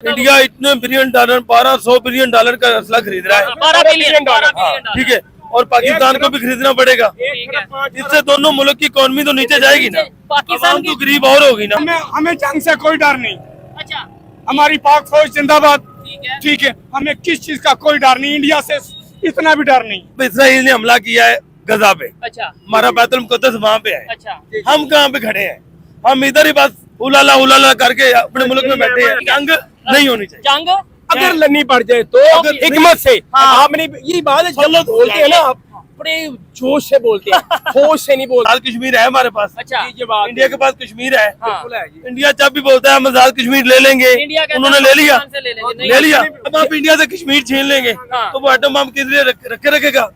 India इतने billion dollar 1200 billion dollar का असला खरीद रहा है। 12 बिलियन डॉलर। ठीक है, और पाकिस्तान को भी खरीदना पड़ेगा। इससे दोनों मुल्क की इकोनॉमी तो नीचे जाएगी ना, पाकिस्तान तो गरीब और होगी ना। हमें जंग से कोई डर नहीं। अच्छा हमारी पाक फौज जिंदाबाद। ठीक है। ठीक है, हमें किस चीज का कोई डर नहीं, इंडिया से इतना भी डर नहीं। इसराइल ने हमला किया है गजा पे, अच्छा हमारा बैतुल मुकद्दस वहाँ पे है। अच्छा हम कहाँ पे खड़े हैं? हम इधर ही बस उलाला करके अपने मुल्क में बैठे हैं। जंग नहीं होनी चाहिए। जंग अगर लड़नी पड़ जाए तो हिकमत से। हाँ। आपने ये बात है, जब लोग बोलते हैं ना आप बड़े जोश से बोलते हैं, होश से नहीं बोलते। आजाद कश्मीर है हमारे पास। अच्छा ये बात इंडिया के पास कश्मीर है। हाँ। इंडिया जब भी बोलता है हम आजाद कश्मीर ले लेंगे, इंडिया कहता है उन्होंने ले लिया। पाकिस्तान से ले लेंगे। नहीं, ले लिया। अब आप इंडिया से कश्मीर छीन लेंगे हाँ। तो वो एटम बम किस लिए रखे रखेगा?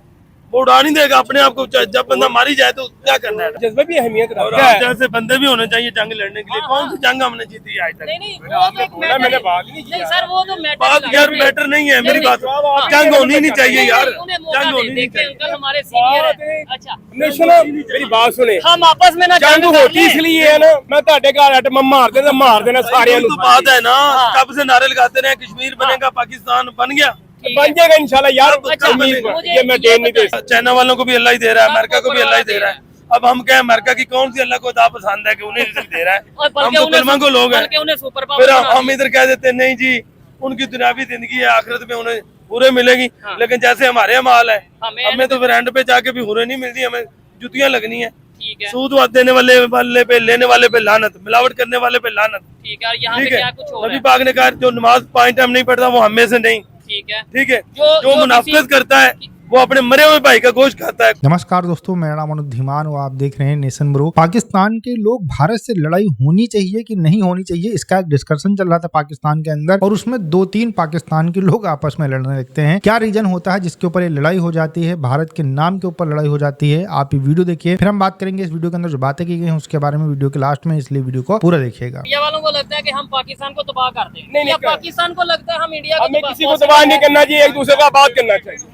वो उड़ा नहीं देगा अपने आप को। जब बंदा मारी जाए तो क्या करना है? जज्बे भी अहमियत और रखता आप है। जैसे बंदे भी होने चाहिए जंग लड़ने के लिए। हाँ, कौन सी जंग हमने जीती है आज तक? नहीं नहीं वो तो एक बोला, मैंने मैटर बात नहीं नहीं किया। सर, वो तो मैटर बात यार मैटर नहीं है मेरी बात। हाँ। जंग होनी नहीं चाहिए यार, उन्हें मौका जंग दे, होनी नहीं देखते चाहिए। अंकल हमारे सीनियर है। अच्छा नहीं सुनो मेरी बात सुने, हम आपस में ना जंग कर होती लें। इसलिए है ना, मैं ਤੁਹਾਡੇ ਘਰ ਐਟਮ मार देना सारे तो बात है ना, हाँ। कब से नारे लगाते रहे कश्मीर बनेगा, पाकिस्तान बन गया। ठीक बन है। जाएगा इंशाल्लाह यार। अच्छा, उम्मीद है। मुझे ये मैं देन नहीं दे सकता। चाइना वालों को भी अल्लाह ही दे रहा है, अमेरिका को भी अल्लाह ही दे रहा है। अब हम क्या, अमेरिका की कौन सी अल्लाह को अता पसंद है कि उन्हें रिज़्क दे रहा है? और हम बल्कि तो उन्हें मुसलमान को लोग हैं। बल्कि उन्हें सुपर फिर पावर हम इधर कह देते हैं नहीं जी उनकी दुनियावी जिंदगी है, आखिरत में उन्हें हुरे मिलेगी। हाँ। लेकिन जैसे हमारे माल है, हमें तो फिर एंड पे जाके भी हुरे नहीं मिलती, हमें जुतियां लगनी है। ठीक है। सूद देने वाले पे, लेने वाले पे लानत, मिलावट करने वाले पे लानत। ठीक है। और यहाँ पे ठीक है, क्या कुछ हो रहा नबी है? पाक ने कहा जो नमाज 5 टाइम नहीं पढ़ता वो हमें से नहीं। ठीक है। ठीक है, जो जो मुनाफिकत करता है वो अपने मरे हुए भाई का गोश्त खाता है। नमस्कार दोस्तों, मेरा नाम अनुज धीमान और आप देख रहे हैं नेशन ब्रो। पाकिस्तान के लोग भारत से लड़ाई होनी चाहिए कि नहीं होनी चाहिए, इसका एक डिस्कशन चल रहा था पाकिस्तान के अंदर, और उसमें 2-3 पाकिस्तान के लोग आपस में लड़ने लगते हैं। क्या रीजन होता है जिसके ऊपर ये लड़ाई हो जाती है? भारत के नाम के ऊपर लड़ाई हो जाती है। आप ये वीडियो देखिए, फिर हम बात करेंगे इस वीडियो के अंदर जो बातें की गई हैं उसके बारे में वीडियो के लास्ट में, इसलिए वीडियो को पूरा देखिएगा। इंडिया वालों को लगता है कि हम पाकिस्तान को तबाह कर दें, नहीं, या कर। पाकिस्तान को लगता है हम इंडिया को हमें तबाह किसी को तबाह नहीं करना चाहिए, एक दूसरे का बात करना चाहिए।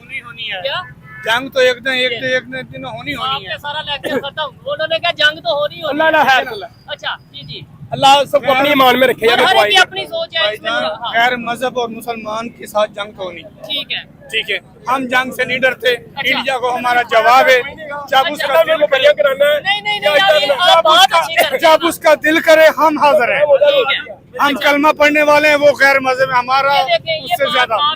क्या जंग तो एक दिन होनी आपने सारा लेक्चर खत्म, उन्होंने कहा जंग तो होनी होनी। अल्लाह है अल्लाह। अच्छा जी जी, सबको अपनी ईमान में रखे यार। हर एक की अपनी सोच है इसमें। हाँ, गैर मजहब और मुसलमान के साथ जंग तो होनी। ठीक है। ठीक है, हम जंग से नहीं डरते। इंडिया को हमारा जवाब है, जब उसका दिल बढ़िया कराना है। नहीं नहीं नहीं यार, ये आप बात अच्छी कर रहे हैं। जब उसका दिल करे हम हाजिर हैं। ठीक है। हम कलमा पढ़ने वाले हैं, वो गैर मजहब है हमारा ये देखें, ये उससे बात ज्यादा। आप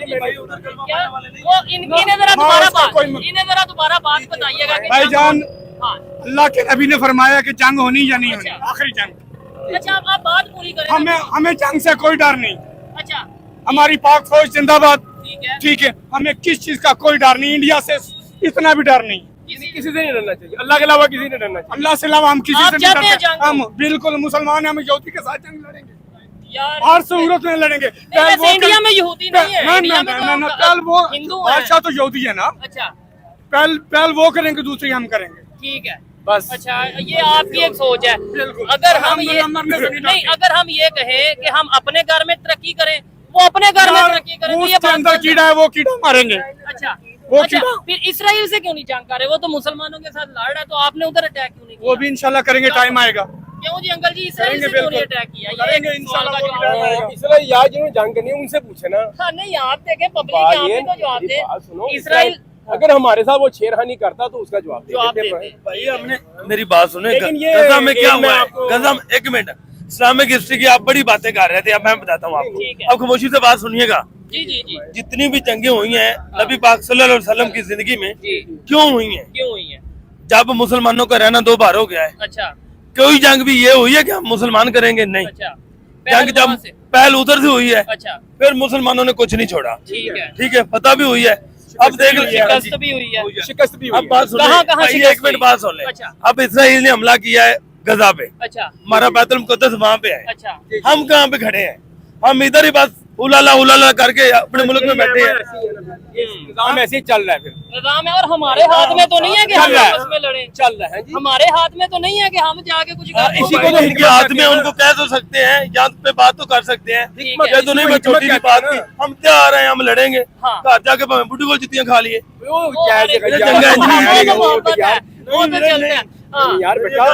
क्या वो इन्हें जरा दोबारा बात इन्हें जरा दोबारा बात बताइएगा कि भाईजान, हाँ अल्लाह के नबी ने फरमाया कि जंग होनी या नहीं होनी, अच्छा। आखिरी जंग। अच्छा, आप बात पूरी करें। हमें जंग से कोई डर नहीं। अच्छा हमारी पाक फौज जिंदाबाद। ठीक है। ठीक है, हमें किस चीज का कोई डर नहीं, इंडिया से इतना भी डर नहीं। किसी से नहीं डरना चाहिए, अल्लाह के अलावा किसी से डरना चाहिए। अल्लाह से अलावा हम किसी आप से नहीं चाहते हैं डरते। जंग? हम बिल्कुल मुसलमान हैं, हम यहूदी के साथ जंग लड़ेंगे, यार हर सूरत में लड़ेंगे। नहीं, वैसे इंडिया में यहूदी नहीं है, ना इंडिया ना में ना तो ना, कल वो हिंदू है। बादशाह तो यहूदी है ना। अच्छा पहल वो करेंगे, दूसरी हम करेंगे। ठीक है। बस अच्छा, ये आपकी एक सोच है। बिल्कुल। अगर हम ये हम मरने से नहीं नहीं, डरते। अगर हम ये कहें कि हम अपने घर में तरक्की करें, वो अपने घर में तरक्की करें, तो ये उसके बात अंदर गलत है। कीड़ा है, वो कीड़ा मारेंगे। अच्छा वो अच्छा, कीड़ा। फिर इसराइल से क्यों नहीं जंग कर रहे? वो तो मुसलमानों के साथ लड़ रहा है, तो आपने उधर अटैक क्यों नहीं किया? वो भी इंशाल्लाह करेंगे, टाइम आएगा। क्यों जी अंकल जी, इसराइल से करेंगे, क्यों नहीं बिल्कुल। अटैक किया? ये करेंगे, एक सवाल इंशाल्लाह का वो भी जवाब टाइम है। आएगा। इसलिए यार जिन्होंने जंग करनी है उनसे पूछे ना। हाँ, नहीं आप देखें, पब्लिक बात यहाँ ये पे तो जवाब मेरी दे। बात सुनो, इसराइल अगर हमारे साथ वो छेड़खानी करता तो उसका जवाब जवाब देते देते। भाई हमने मेरी बात सुने, लेकिन ये गजा में क्या एक मैं हुआ है? आपको- गजा में, एक मिनट, इस्लामिक हिस्ट्री की आप बड़ी बातें कर रहे थे, अब मैं बताता हूँ आपको। ठीक है। अब खामोशी से बात सुनिएगा। जी जी जी जितनी भी जंगें हुई हैं नबी पाक सल्लल्लाहु अलैहि वसल्लम की जिंदगी में, जी, क्यों हुई हैं? क्यों हुई है? जब मुसलमानों का रहना 2 बार हो गया है। अच्छा कोई जंग भी ये हुई है कि हम मुसलमान करेंगे? नहीं। अच्छा, जंग पहलगाम जब से। पहल उधर से हुई है, अच्छा फिर मुसलमानों ने कुछ नहीं छोड़ा। ठीक है। ठीक है, पता भी हुई है। अब देख शिकस्त भी हुई है। शिकस्त भी हुई अब बात सुनिए, कहाँ भाई, शिकस्त एक मिनट हुई? बात सुन ले। अच्छा अब इसराइल ने हमला किया है गजा पे, अच्छा हमारा बैतुल मुकद्दस वहाँ पे है। अच्छा हम कहाँ पे खड़े हैं? हम इधर ही बस उलाला करके अपने मुल्क में बैठे हैं। निजाम ऐसे ही चल रहा है। फिर निजाम है, और हमारे हाथ में तो नहीं है कि हम चल रहा है। आपस में लड़ें। चल रहा है जी। हमारे हाथ में तो नहीं है कि हम जाके कुछ कर इसी को तो इनके हाथ में, उनको कह तो सकते हैं, यहाँ पे बात तो कर सकते हैं। ठीक है। ये तो नहीं, मैं छोटी सी बात की, हम तैयार हैं, हम लड़ेंगे। हाँ। घर जाके भाਵੇਂ बुढ़ी को जुतियां खा लिए। वो क्या है ये यार, जंग है, यार, जंग है। यार, वो तो मोहब्बत है, वो तो नहीं, चलते हैं। हाँ। यार बेटा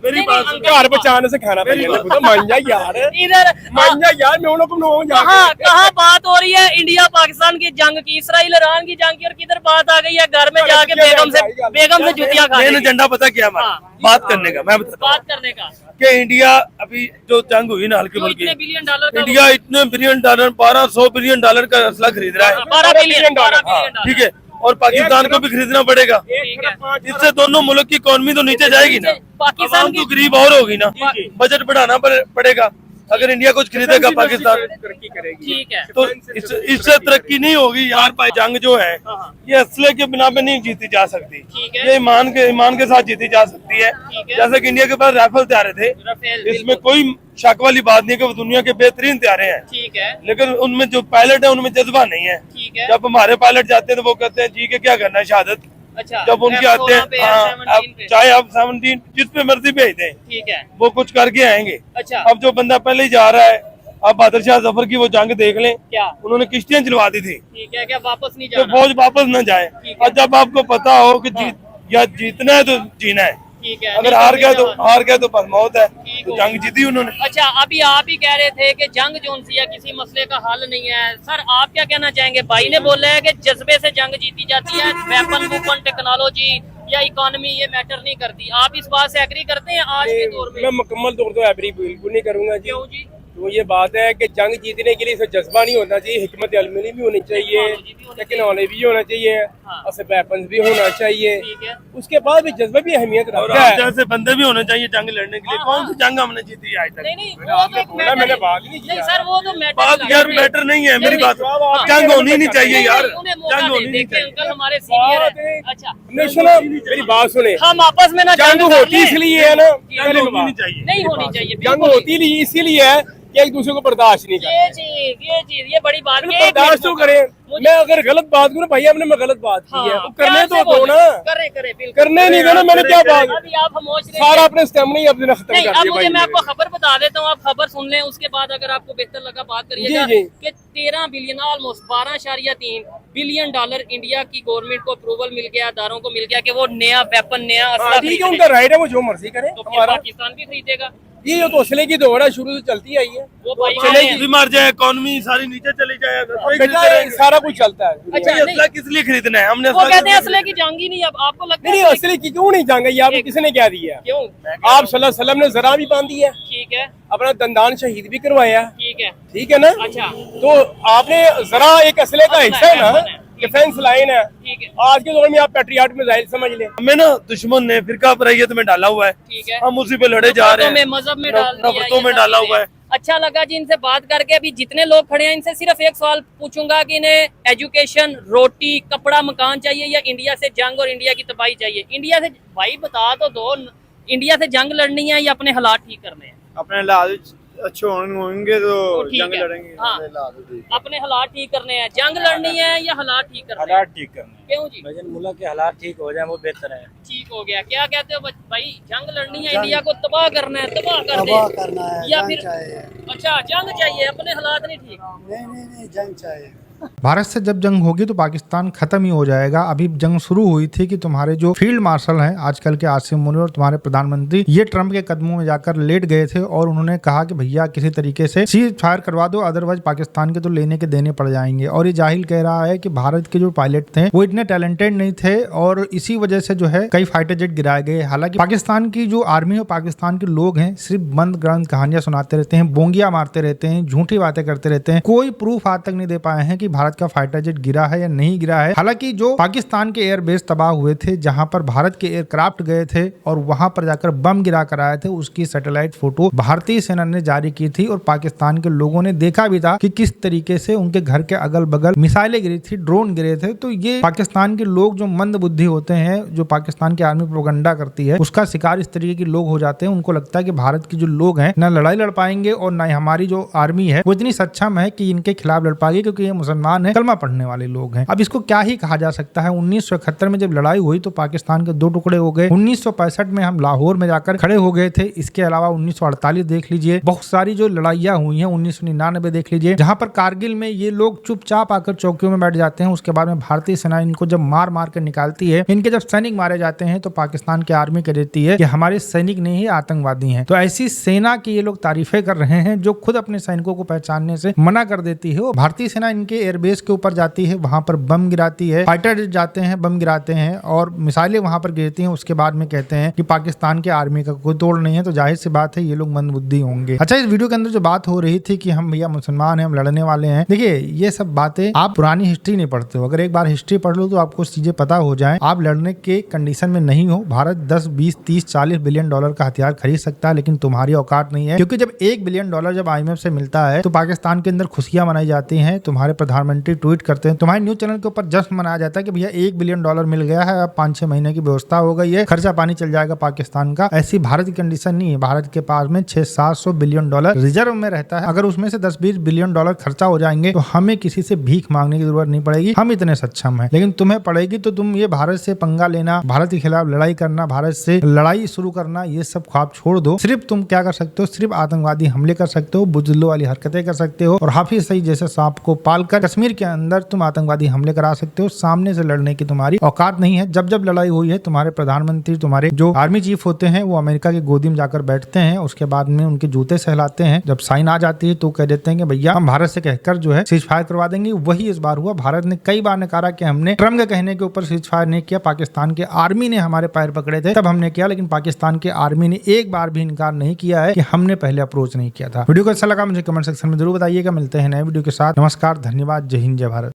मेरी नहीं, बात नहीं, सुन। घर बचाने से खाना पड़ेगा खुदा मान जा यार इधर मान जा यार मैं उन लोगों को कहाँ बात हो रही है इंडिया पाकिस्तान की जंग की, इसराइल ईरान की जंग की, और किधर बात आ गई है घर में जाके बेगम से जुतियां खाने मेन की। एजेंडा पता क्या हमारा हाँ। बात करने का, मैं बताता बात करने का हूँ कि इंडिया अभी जो जंग हुई ना हल्की क्यों मुल्की, इतने बिलियन डॉलर का इंडिया इतने बिलियन डॉलर 1200 बिलियन डॉलर का असला खरीद रहा है। 12 बिलियन हाँ, ठीक है, और पाकिस्तान को भी खरीदना पड़ेगा। ठीक है। इससे दोनों मुल्क की इकोनॉमी तो नीचे जाएगी ना, पाकिस्तान आवाम की तो गरीब और होगी ना, बजट बढ़ाना पड़ेगा। अगर इंडिया कुछ खरीदेगा पाकिस्तान तरक्की करेगी ठीक है। तो इससे तरक्की नहीं होगी यार। भाई जंग जो है ये असले के बिना पे नहीं जीती जा सकती, ठीक है। ये ईमान के साथ जीती जा सकती है। ठीक है। जैसे कि इंडिया के पास राइफल तैयारे थे, राफेल, इसमें कोई शक वाली बात नहीं कि वो दुनिया के बेहतरीन तैयारे हैं, ठीक है। लेकिन उनमें जो पायलट है उनमें जज्बा नहीं है। ठीक है। जब हमारे पायलट जाते हैं तो वो कहते हैं जी के क्या करना है शहादत। अच्छा, जब उनके F16 आते पे, हैं हाँ, F17 अब पे। चाहे आप 17 जिस पे मर्जी भेज दें ठीक है। वो कुछ करके आएंगे। अच्छा। अब जो बंदा पहले ही जा रहा है, अब बहादुर शाह जफर की वो जंग देख लें, क्या उन्होंने किश्तियां चलवा दी थी ठीक है, क्या वापस नहीं कि जाना? फौज वापस न जाए। ठीक है। और जब आपको पता हो कि या जीतना है तो जीना है, ठीक है। अगर नहीं हार तो गया नहीं तो जाना। हार गया तो बस मौत है। ठीक तो हो जंग गया। जीती उन्होंने। अच्छा, अभी आप ही कह रहे थे कि जंग जोन सी है किसी मसले का हल नहीं है। सर आप क्या कहना चाहेंगे? भाई ने बोला है कि जज्बे से जंग जीती जाती है, वेपन वूपन टेक्नोलॉजी या इकोनॉमी ये मैटर नहीं करती। आप इस बात से एग्री करते हैं आज के दौर में? मैं मुकम्मल तौर पर एग्री बिल्कुल नहीं करूंगा जी। क्यों जी? तो ये बात है कि जंग जीतने के लिए सिर्फ जज्बा नहीं होना चाहिए, हिकमत अमली भी होनी चाहिए, टेक्नोलॉजी भी होना चाहिए, और वेपन्स भी होना चाहिए। ठीक है। उसके बाद भी जज्बा भी अहमियत और रखता आप है। जैसे बंदे भी होने चाहिए जंग लड़ने के लिए। हाँ, कौन सी जंग हमने जीती है आज तक? नहीं नहीं, मैंने वो आपने तो एक बोला, मैटर मैंने है। बात ही नहीं नहीं किया। सर, वो तो मैटर बात यार मैटर नहीं है, मेरी बात हाँ, जंग होनी नहीं चाहिए नहीं, यार, नहीं, उन्हें मौका जंग दे, होनी नहीं देखिए चाहिए। अंकल हमारे सीनियर बात है। है। अच्छा, नहीं सुनो मेरी बात सुने, हम आपस में ना जंग कर होती लें। इसलिए है ना, जंग होनी नहीं चाहिए। नहीं होनी चाहिए, जंग बिल्कुल होती नहीं इसीलिए है कि एक दूसरे को बर्दाश्त नहीं करते। ये बड़ी बात है। बर्दाश्त तो करें। मैं अगर गलत बात करूँ भाई, आपने मैं गलत बात की है, हाँ, तो करने तो दो ना। करे बिल्कुल। करने नहीं देना, मैंने क्या बात अभी आप खामोश रहिए। सारा अपने स्टेम नहीं अपने खत्म नहीं, कर अब दिया मुझे भाई मैं आपको मेरे। खबर बता देता हूँ, आप खबर सुन लें, उसके बाद अगर आपको बेहतर लगा बात करिएगा जी, जी। कि 13 billion almost 12.3 billion dollar India की गवर्नमेंट को अप्रूवल मिल गया, अदारों को मिल गया कि वो नया वेपन नया हाँ, असला ठीक है, खरीदें। उनका राइट है, वो जो मर्जी करे। तो फिर हमारा पाकिस्तान भी खरीदेगा। ये तो असले की दौड़ है, शुरू से चलती आई है। वो भाई चलेगी भी मर जाए, इकोनॉमी सारी नीचे चली जाए, कोई बेटा खरीदते रहेंगे। सारा कुछ चलता है। अच्छा, ये नहीं। असला किस लिए खरीदना है हमने? वो असला कहते हैं किस लिए असले की जंग ही नहीं। अब आपको लगता नहीं है असली की क्यों नहीं जाएंगे? ये आपको किसने क्या दिया? क्यों? आप सल्लल्लाहु अलैहि वसल्लम ने जरा भी बांधी है, ठीक है, अपना दंदान शहीद भी करवाया, ठीक है। ठीक है ना? अच्छा, तो आपने जरा एक असले का हिस्सा है ना, डिफेंस लाइन है। ठीक है, आज के दौर में आप पैट्रियाट मिसाइल समझ ले। हमें ना दुश्मन ने फिरका परहियत में डाला हुआ है, ठीक है। हम उसी पे लड़े जा रहे नफरतों में, हैं, मजहब में डाल दिया, नफरतों ये में सब डाला चीजें। हुआ है। अच्छा लगा जी इनसे बात करके। अभी जितने लोग खड़े हैं इनसे सिर्फ एक सवाल पूछूंगा कि इन्हें एजुकेशन, रोटी, कपड़ा, मकान चाहिए या इंडिया से जंग और इंडिया की तबाही चाहिए? इंडिया से भाई बता तो दो, इंडिया से जंग लड़नी है या अपने हालात ठीक करने हैं? अपने हालात अच्छे होंगे तो ठीक जंग है। लड़ेंगे। हाँ, अपने हालात ठीक करने हैं। जंग लड़नी है या हालात ठीक करने हैं? हालात ठीक करने क्यों जी? भजन मुल्क के हालात ठीक हो जाए वो बेहतर है। ठीक हो गया। क्या कहते हो भाई? जंग लड़नी है, इंडिया को तबाह करना है, तबाह करना है या फिर? अच्छा, जंग चाहिए, अपने हालात नहीं ठीक। नहीं जंग चाहिए। भारत से जब जंग होगी तो पाकिस्तान खत्म ही हो जाएगा। अभी जंग शुरू हुई थी कि तुम्हारे जो फील्ड मार्शल हैं आजकल के आसिम मुनीर और तुम्हारे प्रधानमंत्री ये ट्रंप के कदमों में जाकर लेट गए थे और उन्होंने कहा कि भैया किसी तरीके से सीज फायर करवा दो, अदरवाइज पाकिस्तान के तो लेने के देने पड़ जाएंगे। और ये जाहिल कह रहा है कि भारत के जो पायलट थे वो इतने टैलेंटेड नहीं थे और इसी वजह से जो है कई फाइटर जेट गिराए गए। हालांकि पाकिस्तान की जो आर्मी और पाकिस्तान के लोग हैं सिर्फ बंद ग्रंथ कहानियां सुनाते रहते हैं, बोंगिया मारते रहते हैं, झूठी बातें करते रहते हैं। कोई प्रूफ आज तक नहीं दे पाए हैं कि भारत का फाइटर जेट गिरा है या नहीं गिरा है। हालांकि जो पाकिस्तान के एयरबेस तबाह हुए थे जहां पर भारत के एयरक्राफ्ट गए थे और वहां पर जाकर बम गिरा कर आए थे, उसकी सैटेलाइट फोटो भारतीय सेना ने जारी की थी और पाकिस्तान के लोगों ने देखा भी था कि किस तरीके से उनके घर के अगल बगल मिसाइलें गिरी थी, ड्रोन गिरे थे। तो ये पाकिस्तान के लोग जो मंद बुद्धि होते हैं, जो पाकिस्तान की आर्मी प्रोपगंडा करती है, उसका शिकार इस तरीके के लोग हो जाते हैं। उनको लगता है कि भारत के जो लोग हैं ना लड़ाई लड़ पाएंगे और ना हमारी जो आर्मी है वो इतनी सक्षम है कि इनके खिलाफ लड़ पाएगी, क्योंकि ये मुसलमान मुसलमान है, कलमा पढ़ने वाले लोग हैं। अब इसको क्या ही कहा जा सकता है। 1971 में जब लड़ाई हुई तो पाकिस्तान के 2 टुकड़े हो गए। 1965 में हम लाहौर में जाकर खड़े हो गए थे। इसके अलावा 1948 देख लीजिए, बहुत सारी जो लड़ाइयां हुई हैं। 1999 देख लीजिए, जहां पर कारगिल में ये लोग चुपचाप आकर चौकियों में बैठ जाते हैं। उसके बाद में भारतीय सेना इनको जब मार मार कर निकालती है, इनके जब सैनिक मारे जाते हैं तो पाकिस्तान की आर्मी कह देती है कि हमारे सैनिक नहीं ही आतंकवादी हैं। तो ऐसी सेना की ये लोग तारीफें कर रहे हैं जो खुद अपने सैनिकों को पहचानने से मना कर देती है। भारतीय सेना इनके एयरबेस के ऊपर जाती है, वहां पर बम गिराती है, फाइटर जाते हैं, बम गिराते हैं और मिसाइलें वहां पर गिरती हैं। उसके बाद में कहते हैं कि पाकिस्तान के आर्मी का कोई तोड़ नहीं है। तो जाहिर सी बात है ये लोग मंदबुद्धि होंगे। अच्छा, इस वीडियो के अंदर जो बात हो रही थी कि हम भैया मुसलमान हैं, हम लड़ने वाले हैं, देखिए ये सब बातें आप पुरानी हिस्ट्री नहीं पढ़ते हो। अगर एक बार हिस्ट्री पढ़ लो तो आपको चीजें पता हो जाए, आप लड़ने के कंडीशन में नहीं हो। भारत 10, 20, 30, 40 बिलियन डॉलर का हथियार खरीद सकता है, लेकिन तुम्हारी औकात नहीं है। क्योंकि जब 1 बिलियन डॉलर जब IMF से मिलता है तो पाकिस्तान के अंदर खुशियां मनाई जाती हैं। तुम्हारे प्रधानमंत्री ट्वीट करते हैं, तुम्हारे न्यूज चैनल के ऊपर जश्न मनाया जाता है कि भैया 1 बिलियन डॉलर मिल गया है, अब 5-6 महीने की व्यवस्था हो गई है, खर्चा पानी चल जाएगा पाकिस्तान का। ऐसी भारत की कंडीशन नहीं है। भारत के पास में 600-700 बिलियन डॉलर रिजर्व में रहता है। अगर उसमें से 10-20 बिलियन डॉलर खर्चा हो जाएंगे तो हमें किसी से भीख मांगने की जरूरत नहीं पड़ेगी, हम इतने सक्षम हैं। लेकिन तुम्हें पड़ेगी तो तुम ये भारत से पंगा लेना, भारत के खिलाफ लड़ाई करना, भारत से लड़ाई शुरू करना, ये सब ख्वाब छोड़ दो। सिर्फ तुम क्या कर सकते हो, सिर्फ आतंकवादी हमले कर सकते हो, बुजुर्गों वाली हरकतें कर सकते हो और हाफिज सईद जैसे सांप को पालकर कश्मीर के अंदर तुम आतंकवादी हमले करा सकते हो। सामने से लड़ने की तुम्हारी औकात नहीं है। जब जब लड़ाई हुई है, तुम्हारे प्रधानमंत्री, तुम्हारे जो आर्मी चीफ होते हैं वो अमेरिका की गोदी में जाकर बैठते हैं, उसके बाद में उनके जूते सहलाते हैं। जब साइन आ जाती है तो कह देते हैं कि भैया हम भारत से कहकर जो है सीज फायर करवा देंगे। वही इस बार हुआ। भारत ने कई बार नकारा कि हमने ट्रम्प के कहने के ऊपर सीज फायर नहीं किया, पाकिस्तान के आर्मी ने हमारे पैर पकड़े थे तब हमने किया, लेकिन पाकिस्तान के आर्मी ने एक बार भी इनकार नहीं किया है कि हमने पहले अप्रोच नहीं किया था। वीडियो को अच्छा लगा मुझे कमेंट सेक्शन में जरूर बताइएगा। मिलते हैं नए वीडियो के साथ। नमस्कार, धन्यवाद, जय हिंद, जय भारत।